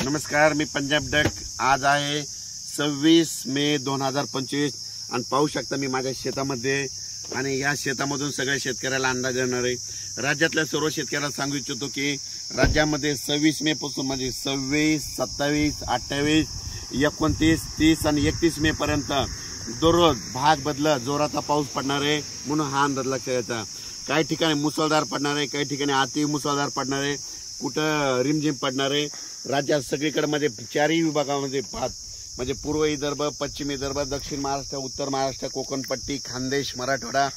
नमस्कार, मी पंजाब डक। आज आहे 26 मे 2025 आणि पाहू शकता मी माझ्या शेतामध्ये आणि या शेतामधून सगळ्या शेतकऱ्याला अंदाज येणार आहे। राज्यातल्या सर्व शेतकऱ्याला सांगू इच्छितो की राज्यामध्ये 26 मे पासून म्हणजे 26, 27, 28, 29, 30 आणि 31 मे पर्यंत दररोज भाग बदलत जोराचा पाऊस पडणार आहे म्हणून हा अंदाज लक्षात घ्यायचा। काही ठिकाणी मुसळधार पडणार आहे, काही ठिकाणी अति मुसळधार पडणार आहे, कुठं रिमझिम पडणार आहे। राज्यात सगळीकडे म्हणजे चारही विभागामध्ये म्हणजे पूर्व विदर्भ, पश्चिम विदर्भ, दक्षिण महाराष्ट्र, उत्तर महाराष्ट्र, कोकणपट्टी, खानदेश, मराठवाडा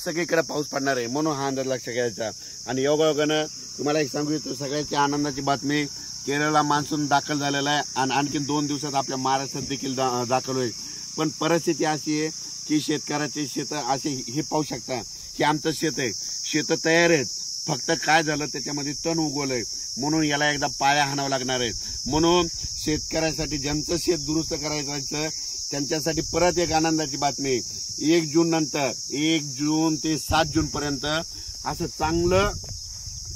सगळीकडे पाऊस पडणार आहे म्हणून हा अंदाज लक्षात घ्यायचा। आणि योगायोगानं तुम्हाला एक सांगू इच्छितो सगळ्याची आनंदाची बातमी, केरळला मान्सून दाखल झालेला आहे आणि आणखीन 2 दिवसात आपल्या महाराष्ट्रात देखील दाखल होईल। पण परिस्थिती अशी आहे की शेतकऱ्याचे शेत असे हे पाहू शकता की आमचं शेत आहे, शेत तयार आहेत, फक्त काय झालं त्याच्यामध्ये तण उगवलंय म्हणून याला एकदा पाया हाणावं लागणार आहे। म्हणून शेतकऱ्यासाठी ज्यांचं शेत दुरुस्त करायचं त्यांच्यासाठी परत एक आनंदाची बातमी, 1 जून नंतर 1 जून ते 7 जून पर्यंत असं चांगलं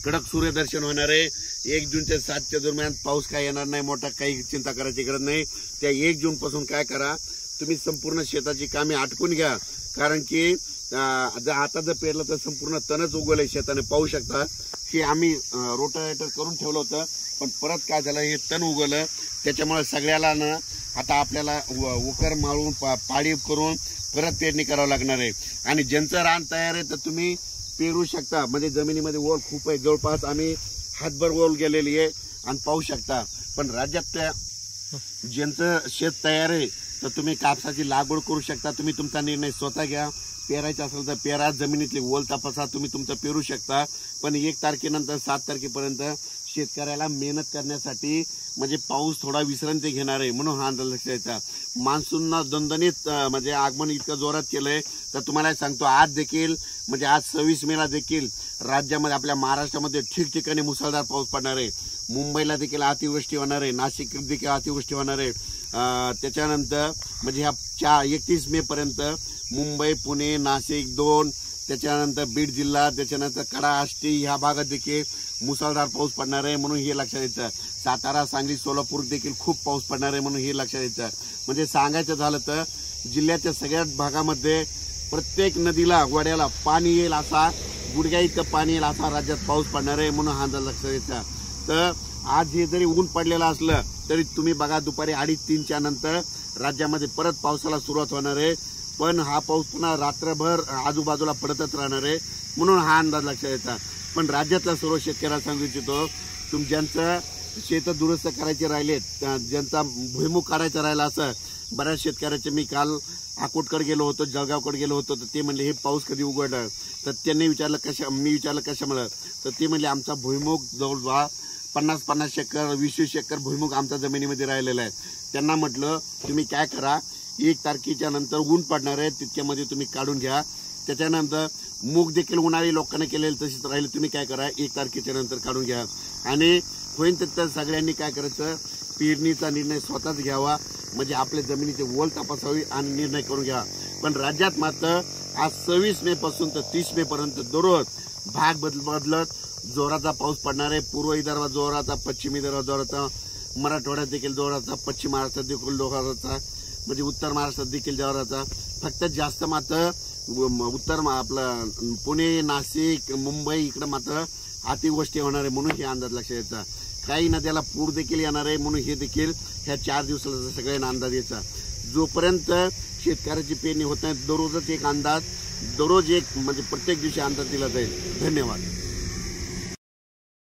कडक सूर्यदर्शन होणार आहे। 1 जून ते 7 दरम्यान पाऊस काय येणार नाही, मोठा काही चिंता करायची गरज नाही। त्या 1 जून पासून काय करा, तुम्ही संपूर्ण शेताची कामे आटपून घ्या, कारण की आता जर पेरलं तर संपूर्ण तणच उगवलंय शेताने पाहू शकता की आम्ही रोटावेटर करून ठेवलं होतं पण परत काय झालं हे तण उगवलं, त्याच्यामुळे सगळ्याला ना आता आपल्याला उकर माळून पाळी करून परत पेरणी करावं लागणार आहे। आणि ज्यांचं रान तयार आहे तर तुम्ही पेरू शकता, म्हणजे जमिनीमध्ये ओल खूप आहे, जवळपास आम्ही हातभर ओल गेलेली आहे आणि पाहू शकता। पण राज्यातल्या ज्यांचं शेत तयार आहे तर तुम्ही कापसाची लागवड करू शकता, तुम्ही तुमचा निर्णय स्वतः घ्या। पेरायचं असेल तर पेरा, जमिनीतली ओल तपासा, तुम्ही तुमचं पेरू शकता। पण 1 तारखेनंतर 7 तारखेपर्यंत शेतकऱ्याला मेहनत करण्यासाठी म्हणजे पाऊस थोडा विश्रांती घेणार आहे म्हणून हा अंदाज लक्षात घ्यायचा। मान्सूननं दणदणीत म्हणजे आगमन इतकं जोरात केलंय तर तुम्हाला सांगतो आज देखील म्हणजे आज 26 मेला देखील राज्यामध्ये आपल्या महाराष्ट्रामध्ये ठिकठिकाणी मुसळधार पाऊस पडणार आहे। मुंबईला देखील अतिवृष्टी होणार आहे, नाशिक देखील अतिवृष्टी होणार आहे। त्याच्यानंतर म्हणजे ह्या 31 मे पर्यंत मुंबई, पुणे, नाशिक 2, त्याच्यानंतर बीड जिल्हा, त्याच्यानंतर कडा, आष्टी ह्या भागात देखील मुसळधार पाऊस पडणार आहे म्हणून हे लक्षात घ्यायचं। सातारा, सांगली, सोलापूर देखील खूप पाऊस पडणार आहे म्हणून हे लक्षात घ्यायचं। म्हणजे सांगायचं झालं तर जिल्ह्याच्या सगळ्याच भागामध्ये प्रत्येक नदीला, वड्याला पाणी येईल असा, गुडघ्या इतकं पाणी येईल असा राज्यात पाऊस पडणार आहे म्हणून हा अंदाज लक्षात घ्यायचा। तर आज हे जरी ऊन पडलेलं असलं तरी तुम्ही बघा दुपारी 2:30-3च्या नंतर राज्यामध्ये परत पावसाला सुरुवात होणार आहे। पण हा पाऊस पुन्हा रात्रभर आजूबाजूला पडतच राहणार आहे म्हणून हा अंदाज लक्षात घ्यायचा। पण राज्यातल्या सर्व शेतकऱ्याला सांगू इच्छितो, ज्यांचं शेत दुरुस्त करायचे राहिलेत, ज्यांचा भुईमुग काढायचा राहिला असं बऱ्याच शेतकऱ्याचे मी काल अकोटकडे गेलो होतो, जळगावकडे गेलो होतो तर ते म्हणले हे पाऊस कधी उघडणार, तर त्यांनी विचारलं मी विचारलं कशामुळे, तर ते म्हणले आमचा भुईमुग जवळजवळ 50-50 एकर 20-20 एकर भुईमुग आमच्या जमिनीमध्ये राहिलेला आहे। त्यांना म्हटलं तुम्ही काय करा, 1 तारखेच्या नंतर ऊन पडणार आहे तितक्यामध्ये तुम्ही काढून घ्या। त्याच्यानंतर मूग देखील उन्हाळी लोकांनी केलेलं तशीच राहिले, तुम्ही काय करा 1 तारखेच्या नंतर काढून घ्या। आणि होईन तर सगळ्यांनी काय करायचं, पेरणीचा निर्णय स्वतःच घ्यावा, म्हणजे आपल्या जमिनीची ओल तपासावी आणि निर्णय करून घ्या। पण राज्यात मात्र आज 26 मे पासून तर 30 मे पर्यंत दररोज भाग बदलत जोराचा पाऊस पडणार आहे। पूर्व विदर्भात जोराचा, पश्चिम विदर्भात जोराचा, मराठवाड्यात देखील जोराचा, पश्चिम महाराष्ट्रात देखील जोराचा, म्हणजे उत्तर महाराष्ट्रात देखील जोराचा। फक्त जास्त मात्र उत्तर आपलं पुणे, नाशिक, मुंबई इकडं मात्र अतिवृष्टी होणार आहे म्हणून हे अंदाज लक्षात घ्यायचा। काही नद्याला पूर देखील येणार आहे म्हणून हे देखील ह्या 4 दिवसाचा सगळ्यांना अंदाज यायचा। जोपर्यंत शेतकऱ्याची पेरणी होत नाही दररोजच एक अंदाज, दररोज एक म्हणजे प्रत्येक दिवशी अंदाज दिला जाईल। धन्यवाद।